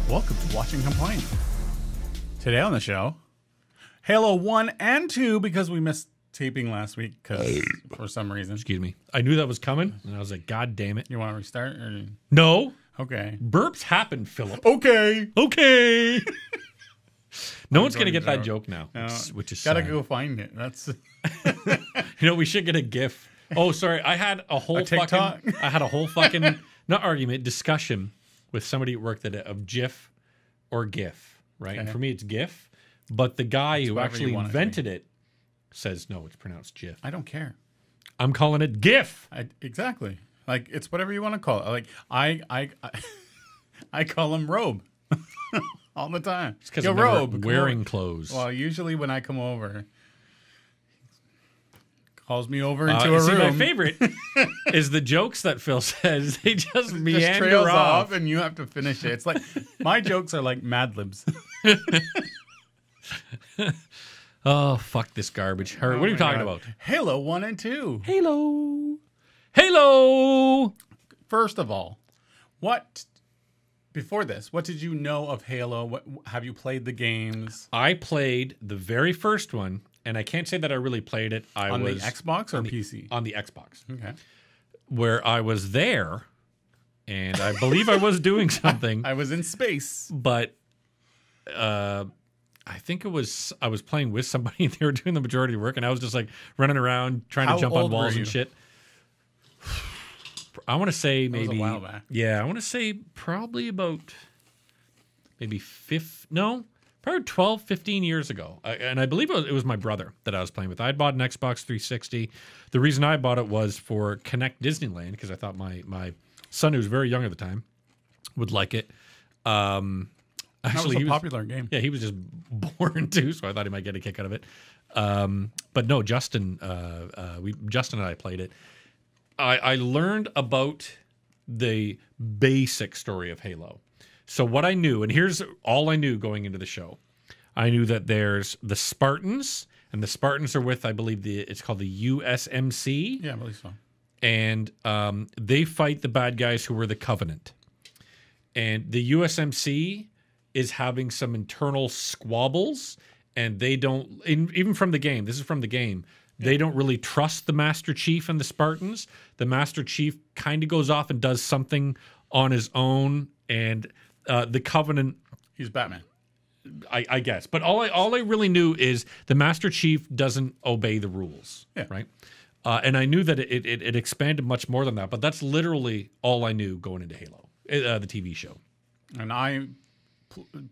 Welcome to Watching Complain. Today on the show, Halo 1 and 2, because we missed taping last week because for some reason. Excuse me. I knew that was coming, and I was like, God damn it. You want to restart? Or... No. Okay. Burps happen, Philip. Okay. Okay. No one's going to get joke. that joke now, No, which is gotta sad. go find it. That's You know, we should get a GIF. Oh, sorry. I had a whole TikTok? fucking, not argument, discussion with somebody at work of GIF or GIF, right? Okay. And for me, it's GIF. But the guy who whatever actually you want it to be. invented it says, no, it's pronounced GIF. I don't care. I'm calling it GIF. Exactly. Like it's whatever you want to call it. Like I call him Robe all the time. It's because Yo, I'm never Robe, come wearing over. clothes. Well, usually when I come over, calls me over into a see, room. my favorite is the jokes that Phil says. They just meander just trails off. off and you have to finish it. It's like my jokes are like Mad Libs. Oh, fuck this garbage. What are you talking about? Halo 1 and 2. Halo. Halo. First of all, before this, what did you know of Halo? What have you played the games? I played the very first one, and I can't say that I really played it. On the Xbox or PC? On the Xbox. Okay. Where I was there, and I believe I was doing something, I was in space. but I think I was playing with somebody, and they were doing the majority of the work, and I was just like running around trying How to jump on old were walls you? and shit. I want to say was maybe a while back. Yeah, I want to say probably about maybe probably 12, 15 years ago. And I believe it was my brother that I was playing with. I had bought an Xbox 360. The reason I bought it was for Connect Disneyland because I thought my son, who was very young at the time, would like it. That Actually, was a popular game. yeah, he was just born too, so I thought he might get a kick out of it. But no, Justin and I played it. I learned about the basic story of Halo. So what I knew, and here's all I knew going into the show. I knew that there's the Spartans, and the Spartans are with, I believe, it's called the USMC. Yeah, I believe so. And they fight the bad guys who were the Covenant. And the USMC is having some internal squabbles, and they don't, even from the game, this is from the game, they don't really trust the Master Chief and the Spartans. The Master Chief kind of goes off and does something on his own, and the Covenant, He's Batman. I guess. But all I really knew is the Master Chief doesn't obey the rules, Yeah. right? And I knew that it expanded much more than that, but that's literally all I knew going into Halo, the TV show. And I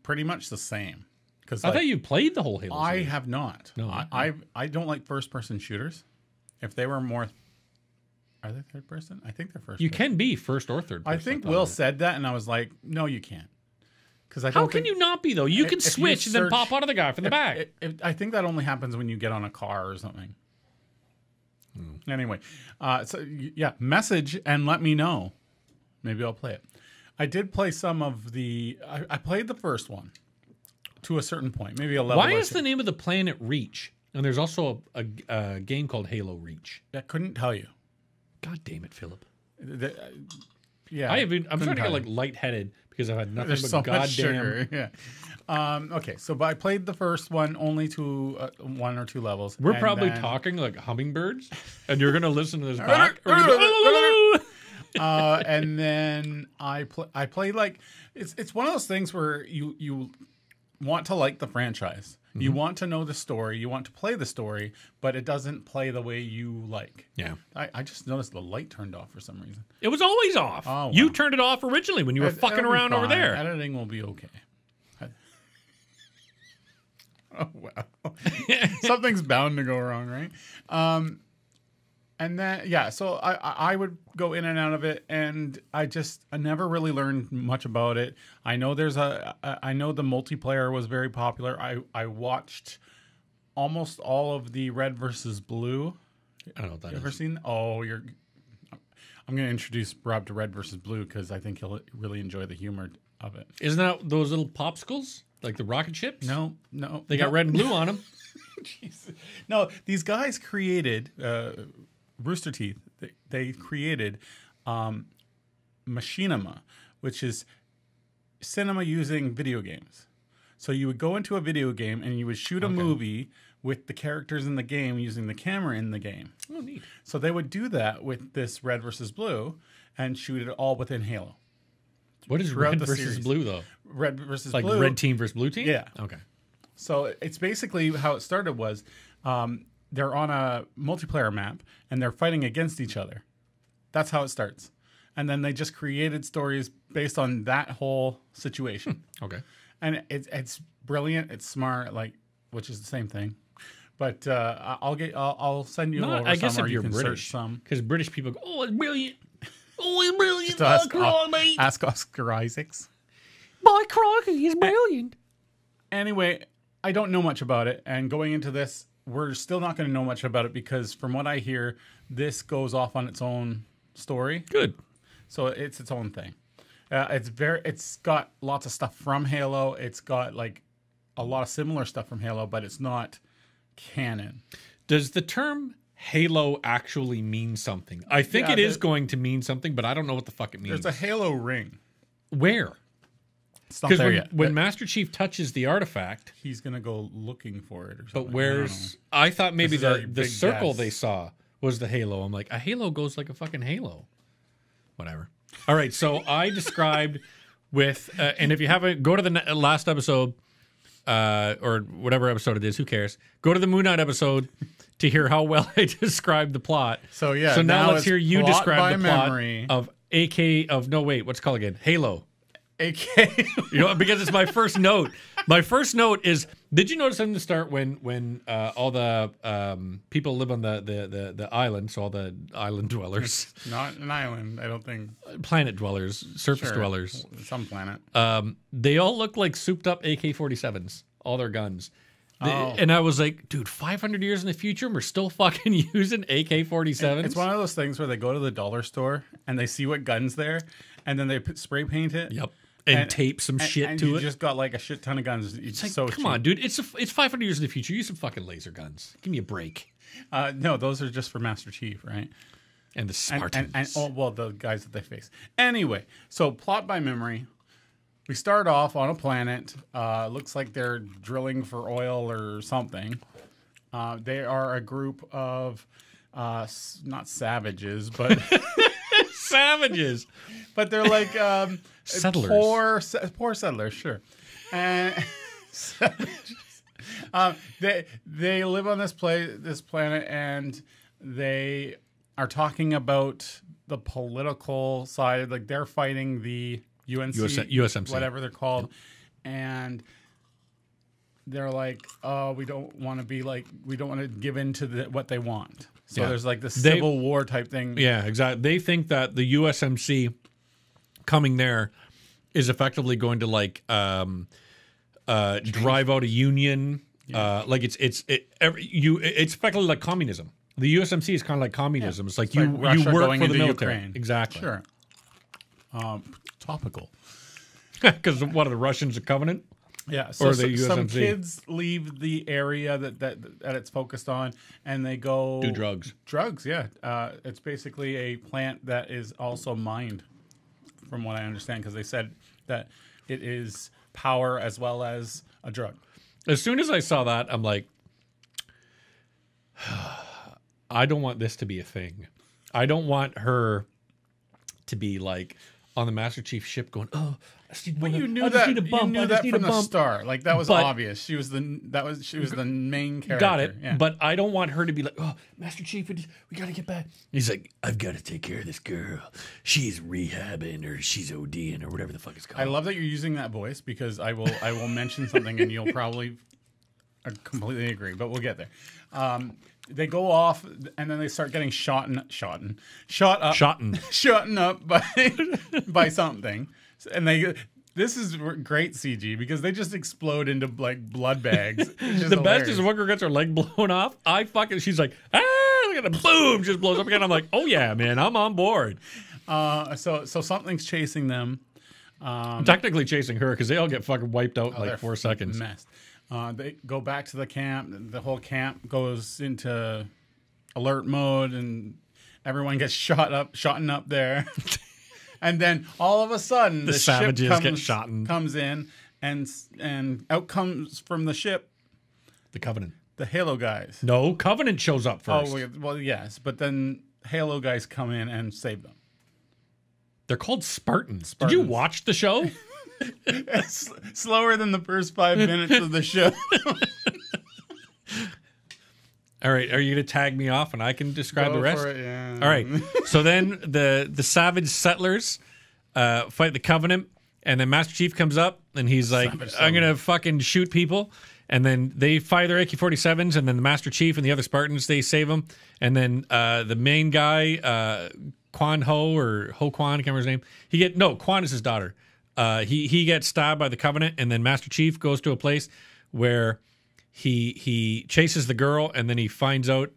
pretty much the same. Because I thought you played the whole Halo I series. have not. No, I don't like first person shooters. If they were more, are they third person? I think they're first. You person. can be first or third person. I think thought Will of it. said that, and I was like, no, you can't. Because I How don't can think, you not be, though? You can if you switch and then search- pop out of the guy from the back. I think that only happens when you get on a car or something. Anyway, yeah, message and let me know. Maybe I'll play it. I did play some of the. I played the first one to a certain point, maybe a level. Why or is two. the name of the planet Reach? And there's also a game called Halo Reach. I couldn't tell you. God damn it, Philip. Yeah, I'm starting to couldn't get tell like you. lightheaded because I've had nothing There's but so goddamn. much sugar. Yeah. Okay, so I played the first one only to 1 or 2 levels. We're and probably then- talking like hummingbirds, and you're gonna listen to this back. Or you're gonna, and then I played like it's one of those things where you want to like the franchise. You want to know the story. You want to play the story, but it doesn't play the way you like. yeah, I just noticed the light turned off for some reason. it was always off. Oh, wow. You turned it off originally when you were fucking It'll be around over fine. there. Editing will be okay. Oh wow, something's bound to go wrong, right? And then yeah, so I would go in and out of it, and I never really learned much about it. I know I know the multiplayer was very popular. I watched almost all of the Red versus Blue. I don't know what that You ever is. seen? Oh, I'm going to introduce Rob to Red versus Blue because I think he'll really enjoy the humor of it. Isn't that those little popsicles like the rocket ships? No, They got red and blue on them. Jesus. No, these guys created Rooster Teeth. They created Machinima, which is cinema using video games. So you would go into a video game and you would shoot a movie with the characters in the game using the camera in the game. Oh, neat. So they would do that with this Red versus Blue and shoot it all within Halo. What is Throughout red the versus series. blue, though? Red versus Like Blue. red team versus blue team? Yeah. Okay. So it's basically how it started was they're on a multiplayer map and they're fighting against each other. That's how it starts. And then they just created stories based on that whole situation. Okay. And it's brilliant. It's smart, like, which is the same thing. But I'll send you over I guess some, or if you you're can British, search some. because British people go, "Oh, it's brilliant! Oh, it's brilliant! Just ask, Oh, God, mate! ask Oscar Isaacs. By crikey, it's brilliant!" Anyway, I don't know much about it, and going into this, we're still not going to know much about it because, from what I hear, this goes off on its own story. Good. So it's its own thing. It's got lots of stuff from Halo. It's got like a lot of similar stuff from Halo, but it's not canon. Does the term Halo actually mean something? I think Yeah, it is going to mean something, but I don't know what the fuck it means. There's a Halo ring. Where? It's not Because there when, yet. when Master Chief touches the artifact, He's gonna go looking for it or something. but where's? I thought maybe This is our the big circle guess. they saw was the Halo. I'm like, a Halo goes like a fucking Halo. Whatever. All right, so I described with, and if you haven't, go to the last episode, or whatever episode it is, who cares? Go to the Moon Knight episode to hear how well I described the plot. So yeah. So now let's it's hear you plot describe by the plot memory. of what's it called again? Halo. AK. You know, because it's my first note. My first note is: did you notice in the start when all the people live on the island, so all the island dwellers, Not an island, I don't think. planet dwellers, surface Sure. dwellers, Some planet. they all look like souped up AK-47s, all their guns. Oh. And I was like, dude, 500 years in the future, and we're still fucking using AK-47s. It's one of those things where they go to the dollar store and they see what gun's there, and then they spray paint it. Yep. And tape some shit and to you it. just got like a shit ton of guns. It's Like, so come cheap. on, dude. It's 500 years in the future. Use some fucking laser guns. Give me a break. No, those are just for Master Chief, right? And the Spartans. The guys that they face. Anyway, so plot by memory. We start off on a planet. Looks like they're drilling for oil or something. They are a group of not savages, but Savages. but they're like Settlers. poor settlers, sure. And they live on this planet, and they are talking about the political side. Like they're fighting the USMC. whatever they're called, and they're like, "Oh, we don't want to give in to what they want." So Yeah. there's like this civil war type thing. Yeah, exactly. They think that the USMC coming there is effectively going to drive out a union. Like it's effectively like communism. The USMC is kind of like communism. Yeah. It's like It's you like Russia work going for the into military. Ukraine. Exactly. Sure. Topical. Because what are the Russians a covenant? Yeah, so Or the some USMC. kids leave the area that it's focused on, and they go Do drugs. Drugs, yeah. It's basically a plant that is also mined, from what I understand, because they said that it is power as well as a drug. As soon as I saw that, I'm like, I don't want this to be a thing. I don't want her to be like on the Master Chief ship going, oh, I just need, But you knew I just that. need a bump. You knew I just that need from a the bump. start. Like that was But- obvious. She was the main character. Got it. Yeah. But I don't want her to be like, oh, Master Chief, we got to get back. He's like, I've got to take care of this girl. She's rehabbing or she's ODing or whatever the fuck it's called. I love that you're using that voice because I will mention something and you'll probably completely agree, but we'll get there. They go off and then they start getting shot up Shotton. by something, and this is great CG because they just explode into like blood bags. The best is when Walker gets her leg blown off. She's like, look at the boom, just blows up again. I'm like, oh yeah, man, I'm on board. So something's chasing them. I'm technically chasing her because they all get fucking wiped out in They're like 4 seconds. Messed. They go back to the camp. The whole camp goes into alert mode, and everyone gets shot up there. And then all of a sudden, The the savages ship get shot and- comes in, and out comes from the ship The Covenant. the Halo guys. No, Covenant shows up first. Oh, well, yes, but then Halo guys come in and save them. They're called Spartans. Did you watch the show? It's slower than the first 5 minutes of the show. All right, are you going to tag me off and I can describe the Go rest? for it, yeah. All right. So then the savage settlers fight the Covenant, and then Master Chief comes up and he's like, Savage I'm going to fucking shoot people. And then they fire their AK-47s, and then the Master Chief and the other Spartans, they save them. And then the main guy, Quan Ho or Ho Quan, I can't remember his name. Quan is his daughter. He gets stabbed by the Covenant, and then Master Chief goes to a place where he chases the girl, and then he finds out,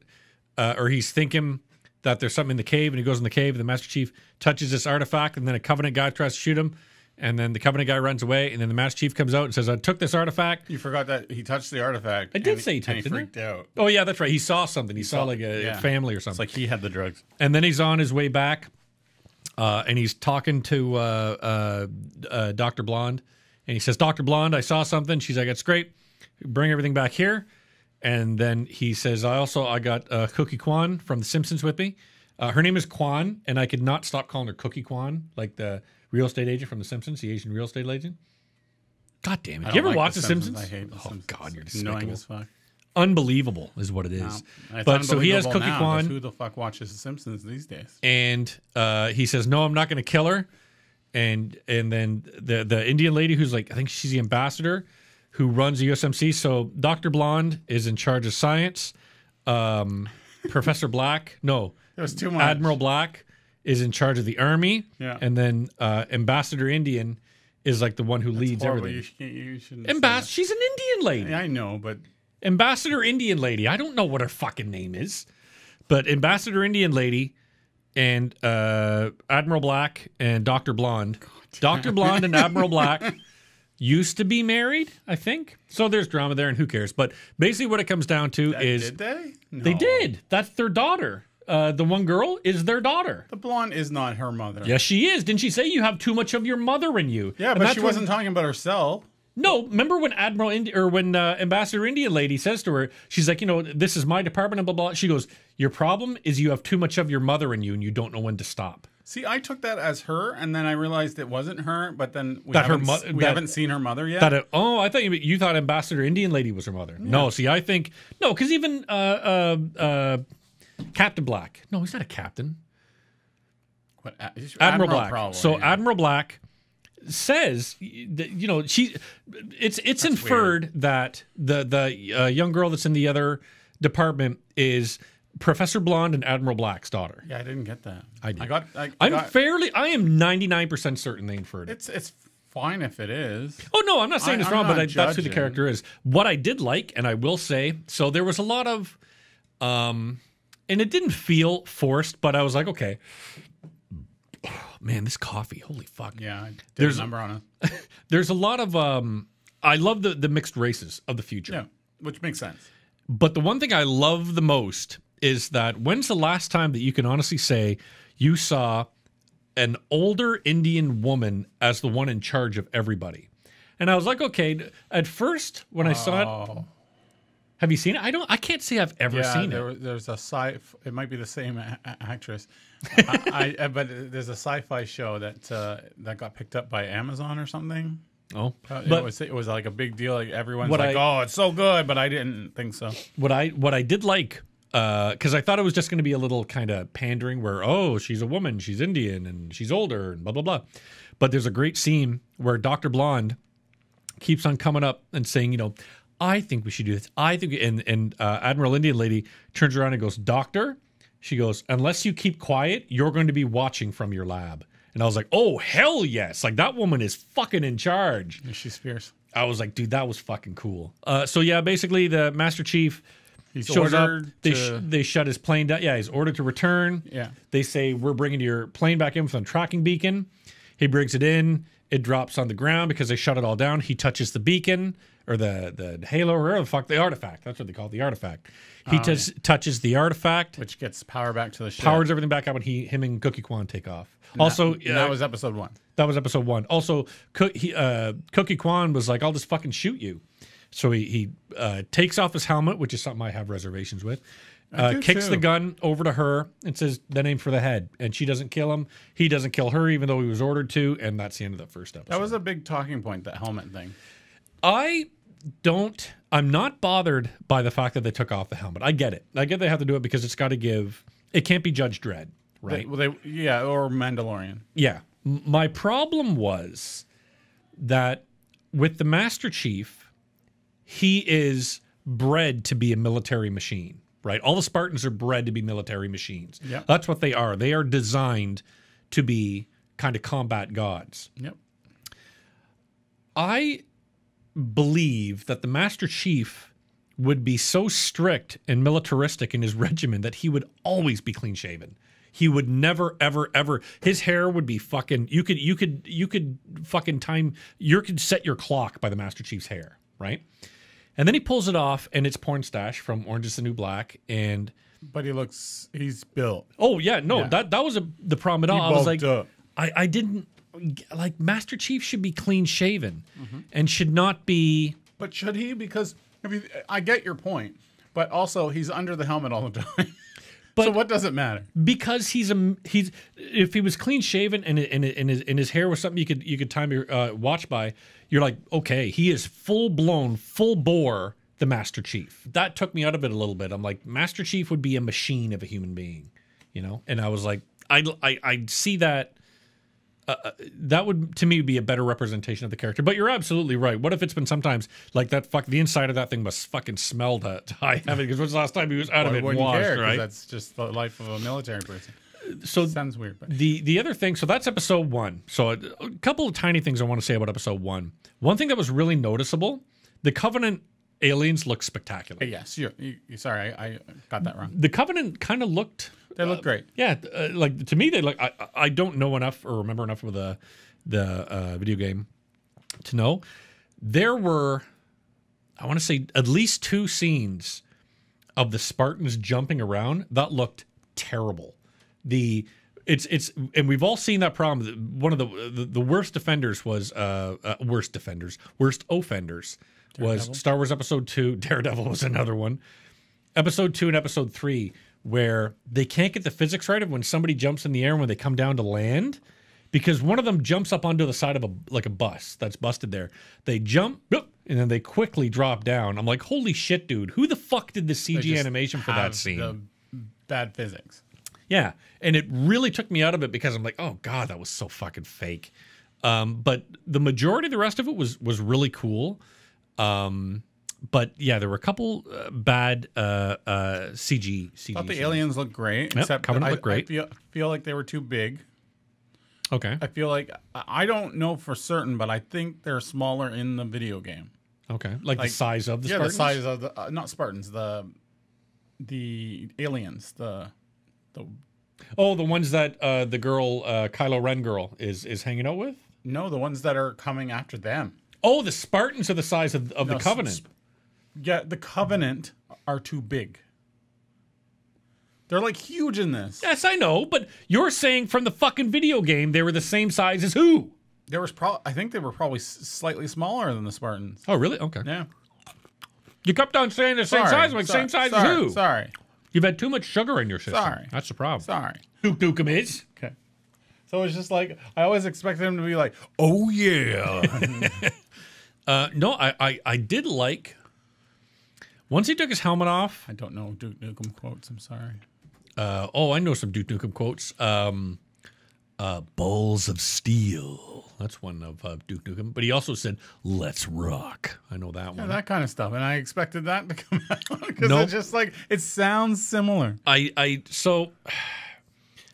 or he's thinking that there's something in the cave, and he goes in the cave, and the Master Chief touches this artifact, and then a Covenant guy tries to shoot him, and then the Covenant guy runs away, and then the Master Chief comes out and says, I took this artifact. You forgot that he touched the artifact. I did and say he touched it, and he didn't freaked out. Oh, yeah, that's right. He saw something. He saw like a yeah. family or It's something. like he had the drugs. And then he's on his way back, and he's talking to Dr. Blonde. And he says, Dr. Blonde, I saw something. She's like, it's great. Bring everything back here. And then he says, I got Cookie Kwan from The Simpsons with me. Her name is Kwan, and I could not stop calling her Cookie Kwan, like the real estate agent from The Simpsons, the Asian real estate agent. God damn it. I Do you don't ever like watch The Simpsons? I hate The Simpsons. God, you're It's annoying despicable. as fuck. Unbelievable is what it is. It's But so he has unbelievable Cookie now, Kwan. 'cause who the fuck watches The Simpsons these days? And he says, no, I'm not going to kill her. And then the Indian lady who's like, I think she's the ambassador who runs the USMC. So Dr. Blonde is in charge of science. Professor Black, no, It was too much. Admiral Black is in charge of the army. Yeah. And then Ambassador Indian is like the one who leads Horrible. everything. You shouldn't say that. She's an Indian lady. Yeah, I know, but Ambassador Indian lady. I don't know what her fucking name is, but Ambassador Indian lady and Admiral Black and Dr. Blonde. Dr. Blonde and Admiral Black used to be married, I think. So there's drama there, and who cares? But basically what it comes down to is did they? No. they did. That's their daughter. The one girl is their daughter. The blonde is not her mother. Yes, she is. Didn't she say you have too much of your mother in you? Yeah, And but that's she when- wasn't talking about herself. No, remember when Ambassador Indian lady says to her, she's like, this is my department and blah, blah. She goes, your problem is you have too much of your mother in you and you don't know when to stop. See, I took that as her, and then I realized it wasn't her. But then we, That her haven't, mo- we that- haven't seen her mother yet. I thought you thought Ambassador Indian lady was her mother. No, see, I think, no, because even Captain Black. No, he's not a captain. What, Admiral Black. probably, So yeah. Admiral Black says that, it's inferred that the young girl that's in the other department is Professor Blonde and Admiral Black's daughter. Yeah, I didn't get that. I did. I I got, am 99% certain they inferred it. It's fine if it is. Oh no, I'm not saying it's I'm wrong, not but that's who the judging. character is. What I did like, and I will say, so there was a lot of, and it didn't feel forced, but I was like, okay, oh, man, this coffee, holy fuck. Yeah, I did There's- a number on it. There's a lot of, I love the mixed races of the future. Yeah, which makes sense. But the one thing I love the most is that when's the last time that you can honestly say you saw an older Indian woman as the one in charge of everybody? And I was like, okay, at first when I saw it, Oh, have you seen it? I can't say I've ever yeah. seen it. There's a it might be the same actress, but there's a sci-fi show that got picked up by Amazon or something. Oh, It but was like a big deal. Like everyone's What like, "Oh, it's so good," but I didn't think so. what I did like, because I thought it was just going to be a little kind of pandering where, oh, she's a woman, she's Indian, and she's older, and blah, blah, blah. But there's a great scene where Dr. Blonde keeps on coming up and saying, I think we should do this. I think, and Admiral Indian lady turns around and goes, Doctor, she goes, unless you keep quiet, you're going to be watching from your lab. And I was like, oh, hell yes. Like, that woman is fucking in charge. Yeah, she's fierce. I was like, dude, that was fucking cool. So yeah, basically the Master Chief He's shows up. ordered They to- they shut his plane down. Yeah, he's ordered to return. Yeah. They say, we're bringing your plane back in with a tracking beacon. He brings it in. It drops on the ground because they shut it all down. He touches the beacon or the halo or whatever the fuck, the artifact. That's what they call it, the artifact. He touches the artifact, which gets power back to the ship. Powers everything back up, and him and Cookie Kwan take off. Also, that was episode 1. That was episode 1. Also, Cookie Kwan was like, "I'll just fucking shoot you." So he takes off his helmet, which is something I have reservations with. Kicks the gun over to her and says, "Then aim for the head." And she doesn't kill him. He doesn't kill her, even though he was ordered to. And that's the end of the first episode. That was a big talking point, that helmet thing. I'm not bothered by the fact that they took off the helmet. I get it. I get they have to do it because it's got to give. It can't be Judge Dredd, right? Or Mandalorian. Yeah. My problem was that with the Master Chief, he is bred to be a military machine, right? All the Spartans are bred to be military machines. Yep. That's what they are. They are designed to be kind of combat gods. Yep. I believe that the Master Chief would be so strict and militaristic in his regimen that he would always be clean shaven. He would never, ever, ever. His hair would be fucking. You could fucking time. You could set your clock by the Master Chief's hair, right? And then he pulls it off, and it's Porn Stash from Orange Is the New Black. But he's built. Oh yeah, no, that was the problem at all. I was like, up. I didn't like Master Chief should be clean shaven and should not be. But should he? Because I get your point, but also he's under the helmet all the time. But so what does it matter? Because he's if he was clean shaven and his hair was something you could time your watch by, you're like, okay, he is full blown, full bore the Master Chief. That took me out of it a little bit. I'm like, Master Chief would be a machine of a human being, you know? And I was like, I see that. That would, to me, be a better representation of the character. But you're absolutely right. What if it's been sometimes like that? The inside of that thing must fucking smell to high heaven. Because when's the last time he was out of it and washed? Right? That's just the life of a military person. So sounds weird. But the other thing. So that's episode 1. So a couple of tiny things I want to say about episode 1. One thing that was really noticeable: the Covenant aliens look spectacular. Yes, sorry, I got that wrong. The Covenant kind of looked. They look great. Yeah, like to me, they look. I don't know enough or remember enough of the video game to know. There were, I want to say, at least 2 scenes of the Spartans jumping around that looked terrible. It's and we've all seen that problem. One of the worst offenders was worst offenders was Star Wars Episode 2. Daredevil was another one. Episode 2 and Episode 3. Where they can't get the physics right of when somebody jumps in the air and when they come down to land, because one of them jumps up onto the side of a bus that's busted there. They jump, and then they quickly drop down. I'm like, holy shit, dude! Who the fuck did the CG animation for that scene? The bad physics. Yeah, and it really took me out of it because I'm like, oh god, that was so fucking fake. But the majority of the rest of it was really cool. But yeah, there were a couple bad CG. I thought the aliens looked great. Yep, except Covenant looked great. I feel like they were too big. Okay. I feel like I don't know for certain, but I think they're smaller in the video game. Okay, like the size of the Spartans? The size of the not Spartans, the aliens, the ones that the girl Kylo Ren girl is hanging out with. No, the ones that are coming after them. Oh, the Spartans are the size of the Covenant. Yeah, the Covenant are too big. They're like huge in this. Yes, I know, but you're saying from the fucking video game they were the same size as who? I think they were probably slightly smaller than the Spartans. Oh, really? Okay. Yeah. You kept on saying the same size, like same size as who? Sorry. You've had too much sugar in your system. Sorry. That's the problem. Sorry. Who Dukem is? Okay. So it's just like I always expected him to be like, oh yeah. No, I did like. Once he took his helmet off. I don't know Duke Nukem quotes. I'm sorry. I know some Duke Nukem quotes. Balls of steel. That's one of Duke Nukem. But he also said, "Let's rock." I know that one. That kind of stuff. And I expected that to come out because it's just like it sounds similar. So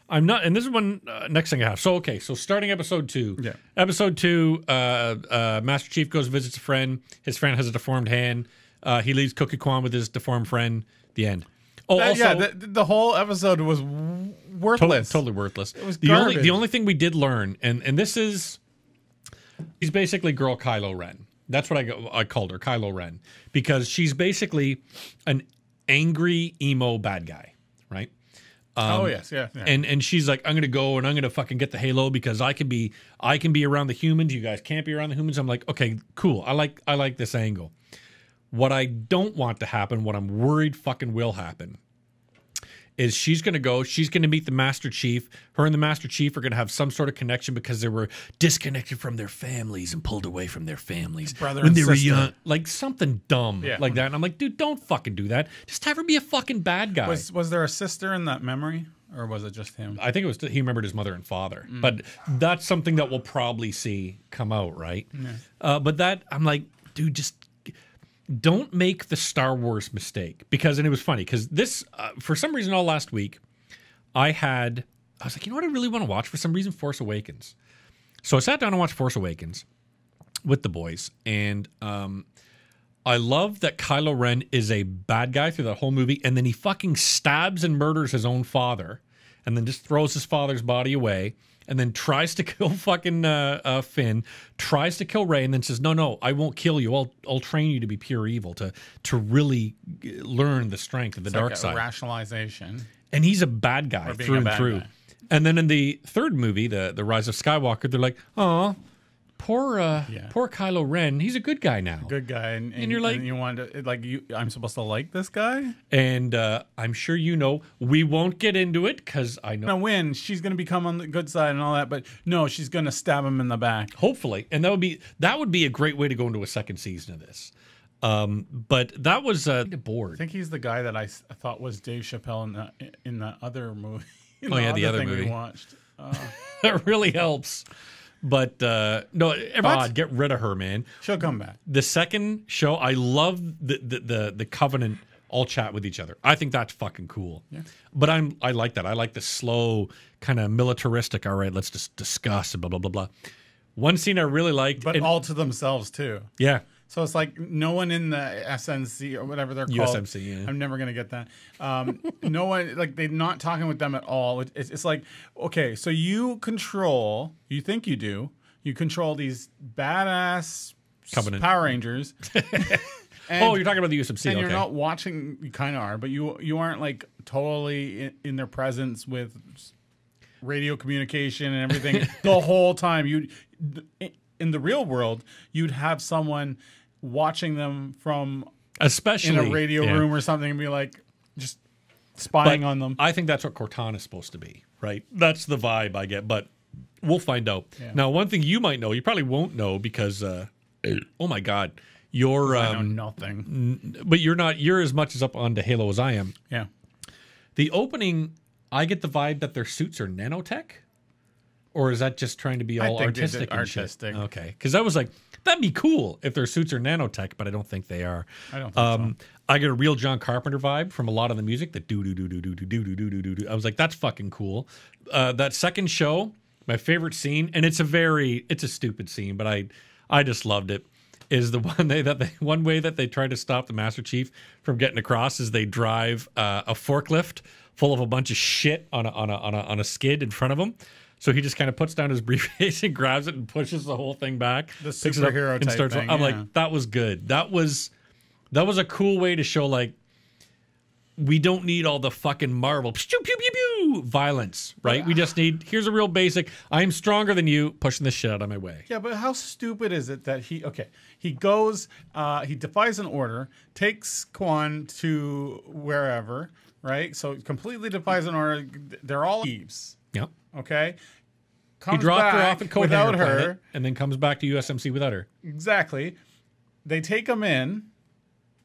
I'm not, and this is one next thing I have. So okay, so starting episode 2. Yeah. Episode 2. Master Chief goes visits a friend. His friend has a deformed hand. He leaves Cookie Kwan with his deformed friend. The end. Oh, also, yeah, the whole episode was worthless. totally worthless. It was the garbage. only thing we did learn, and this is, she's basically girl Kylo Ren. That's what I called her, Kylo Ren, because she's basically an angry emo bad guy, right? Oh yes, yeah. And she's like, I'm gonna go and I'm gonna fucking get the Halo because I can be around the humans. You guys can't be around the humans. I'm like, okay, cool. I like this angle. What I don't want to happen, what I'm worried fucking will happen, is she's going to go, she's going to meet the Master Chief. Her and the Master Chief are going to have some sort of connection because they were disconnected from their families and pulled away from their families Brother when and they were sister. young. Like something dumb Yeah. like that. And I'm like, dude, don't fucking do that. Just have her be a fucking bad guy. Was there a sister in that memory, or was it just him? I think it was he remembered his mother and father, but that's something that we'll probably see come out, right? But that I'm like, dude, just don't make the Star Wars mistake because, and it was funny because this, for some reason, all last week, I was like, you know what I really want to watch? For some reason, Force Awakens. So I sat down and watched Force Awakens with the boys, and I love that Kylo Ren is a bad guy through the whole movie, and then he fucking stabs and murders his own father, and then just throws his father's body away, and then tries to kill fucking Finn, tries to kill Rey, and then says, no, I won't kill you. I'll train you to be pure evil, to really learn the strength of the dark Like a side. rationalization. And he's a bad guy Or being through a and bad through. guy. And then in the third movie, the Rise of Skywalker, they're like, oh, poor Kylo Ren. He's a good guy now. Good guy, and you're like- and you want to like you. I'm supposed to like this guy. And I'm sure you know, we won't get into it because I know. Gonna win. She's gonna become on the good side and all that, but no, she's gonna stab him in the back. Hopefully, and that would be a great way to go into a second season of this. But that was I bored. think he's the guy that I thought was Dave Chappelle in the other movie. In Oh, yeah, the other thing movie. we watched. That really helps. But no, Rod, get rid of her, man. She'll come back. The second show, I love the Covenant all chat with each other. I think that's fucking cool. Yeah. But I like that. I like the slow, kind of militaristic. All right, let's just discuss and blah blah blah blah. One scene I really liked, But and- all to themselves too. yeah, So it's like no one in the SNC or whatever they're called. USMC, yeah. I'm never gonna get that. No one, like they're not talking with them at all. It's like, okay, so you think you do, you control these badass Covenant. Power Rangers. And, oh, you're talking about the USMC. and Okay. you're not watching. You kind of are, but you aren't like totally in their presence with radio communication and everything the whole time. In the real world, you'd have someone watching them from Especially in a radio yeah. room or something and be like just spying on them. I think that's what Cortana's supposed to be, right? That's the vibe I get, but we'll find out. Yeah. Now, one thing you might know, you probably won't know because, oh my God, you're, I know nothing. but you're as much as up onto Halo as I am. Yeah. The opening, I get the vibe that their suits are nanotech, or is that just trying to be I all think they did artistic? And shit? artistic. Okay, because I was like, that'd be cool if their suits are nanotech, but I don't think they are. I don't think so. I get a real John Carpenter vibe from a lot of the music. The do do do do do do do do do do do. I was like, that's fucking cool. That second show, my favorite scene, and it's a stupid scene, but I just loved it. Is the one way that they try to stop the Master Chief from getting across is they drive a forklift full of a bunch of shit on a skid in front of him. So he just kind of puts down his briefcase and grabs it and pushes the whole thing back. The picks it up superhero and type starts. thing, I'm yeah. like, that was good. That was a cool way to show like we don't need all the fucking Marvel pew, pew, pew, pew, violence, right? We just need here's a real basic. I'm stronger than you, pushing the shit out of my way. Yeah, but how stupid is it that he goes, he defies an order, takes Quan to wherever, right? So completely defies an order. They're all thieves, Yep. okay? He Comes dropped her back off at Codehanger without her. Planet and then comes back to USMC without her. Exactly. They take him in,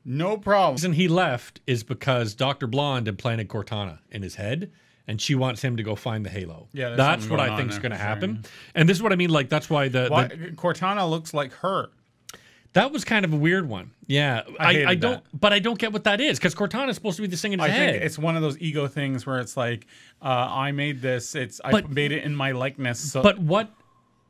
no problem. The reason he left is because Dr. Blonde implanted Cortana in his head, and she wants him to go find the Halo. Yeah, there's that's something what going I on think is there going to for sure, happen. And this is what I mean. Like that's why Why, Cortana looks like her. that was kind of a weird one. Yeah, I hated don't, that. but I don't get what that is because Cortana is supposed to be this thing in his I head. think it's one of those ego things where it's like, I made this. I But- made it in my likeness. So But what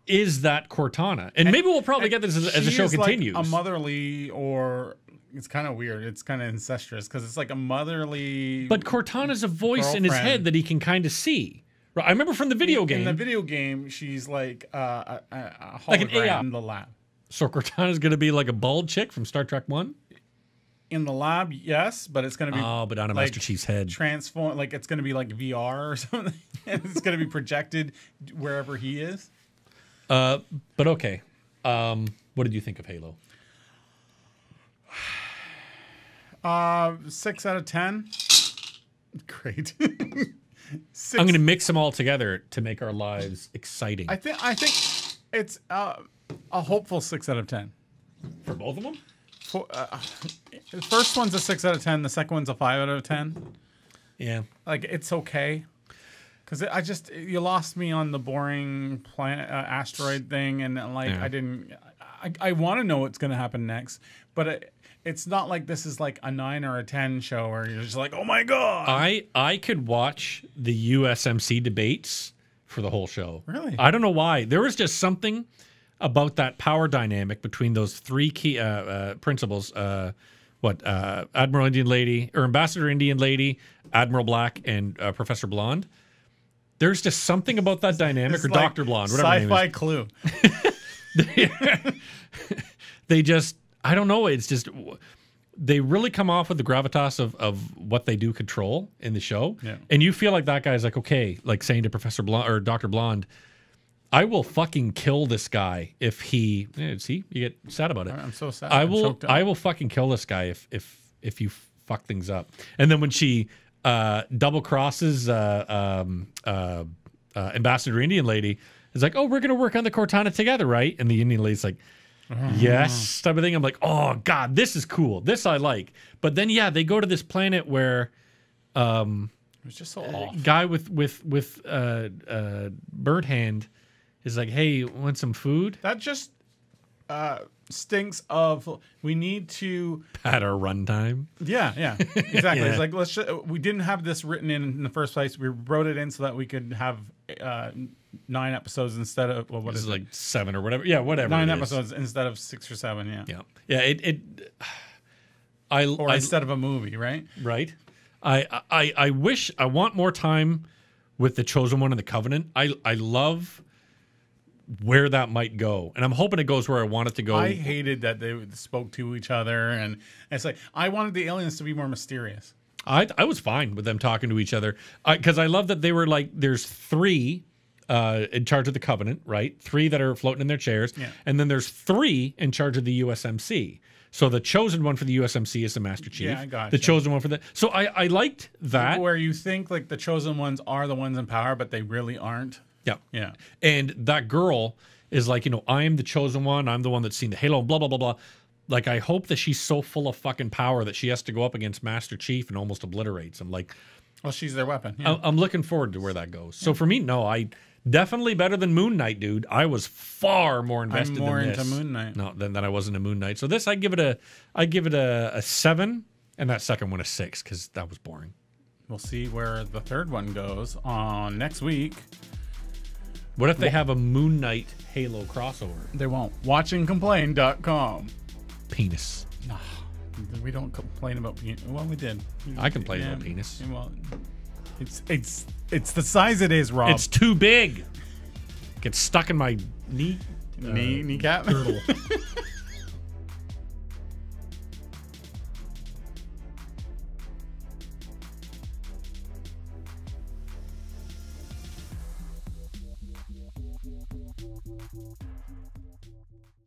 is that Cortana? And maybe we'll probably get this as the she show is like continues. a motherly or it's kind of weird. It's kind of incestuous because it's like a motherly. But Cortana's a voice in his girlfriend. head that he can kind of see. Right? I remember from the video game. In the video game, she's like a hologram Like an AI. in the lab. So Cortana's going to be like a bald chick from Star Trek 1? In the lab, yes, but it's going to be Oh, but on a like Master Chief's head. transform. Like it's going to be like VR or something. And it's going to be projected wherever he is. But okay. What did you think of Halo? 6 out of 10. Great. 6. I'm going to mix them all together to make our lives exciting. I think it's a hopeful 6 out of 10. For both of them? The first one's a 6 out of 10. The second one's a 5 out of 10. Yeah. Like it's okay, because you lost me on the boring planet asteroid thing, and like Yeah. I didn't. I want to know what's going to happen next, but it's not like this is like a 9 or a 10 show where you're just like, oh my god. I could watch the USMC debates for the whole show. Really? I don't know why. There was just something about that power dynamic between those three key principals. Admiral Indian Lady or Ambassador Indian Lady, Admiral Black, and Professor Blonde. There's just something about that dynamic, It's or like Dr. Blonde, whatever her name is. Sci-fi Clue. They just, I don't know. It's just, they really come off with the gravitas of what they do control in the show. Yeah. And you feel like that guy's like, okay, like saying to Professor Blonde or Dr. Blonde, I will fucking kill this guy if he, see, you get sad about it. I'm so sad. I I'm will, choked up. I will fucking kill this guy if you fuck things up. And then when she double crosses Ambassador Indian Lady, it's like, oh, we're gonna work on the Cortana together, right? And the Indian Lady's like, yes, type of thing. I'm like, oh god, this is cool. This I like. But then yeah, they go to this planet where It was just so off. guy with bird hand is like, hey, want some food? That just stinks of. We need to. At our runtime. Yeah, exactly. Yeah. It's like we didn't have this written in the first place. We wrote it in so that we could have 9 episodes instead of what This is is it? like 7 or whatever. Yeah, whatever. 9 it is. episodes instead of 6 or 7. Yeah. Yeah. Or instead of a movie, right? Right. I wish, I want more time with the Chosen One and the Covenant. I love where that might go, and I'm hoping it goes where I want it to go. I hated that they spoke to each other, and it's like I wanted the aliens to be more mysterious. I was fine with them talking to each other because I love that they were like, there's 3 in charge of the Covenant, right? 3 that are floating in their chairs, Yeah. and then there's 3 in charge of the USMC. So the chosen one for the USMC is the Master Chief. Yeah, I gotcha. The chosen one for the. So I liked that. Where you think like the chosen ones are the ones in power, but they really aren't. Yeah. Yeah. And that girl is like, I am the chosen one. I'm the one that's seen the Halo, blah, blah, blah, blah. Like, I hope that she's so full of fucking power that she has to go up against Master Chief and almost obliterates him. Like, Well, she's their weapon. Yeah. I'm looking forward to where that goes. So for me, no, I definitely better than Moon Knight, dude. I was far more invested I'm more than into this. Moon Knight. No, than I was into Moon Knight. So this, I give it a 7, and that second one a 6 because that was boring. We'll see where the third one goes on next week. What if they have a Moon Knight Halo crossover? They won't. Watchingcomplain.com. Penis. We don't complain about well, we did. I complain about penis. Well, it's the size it is, Rob. It's too big. Gets stuck in my knee. Kneecap. Girdle.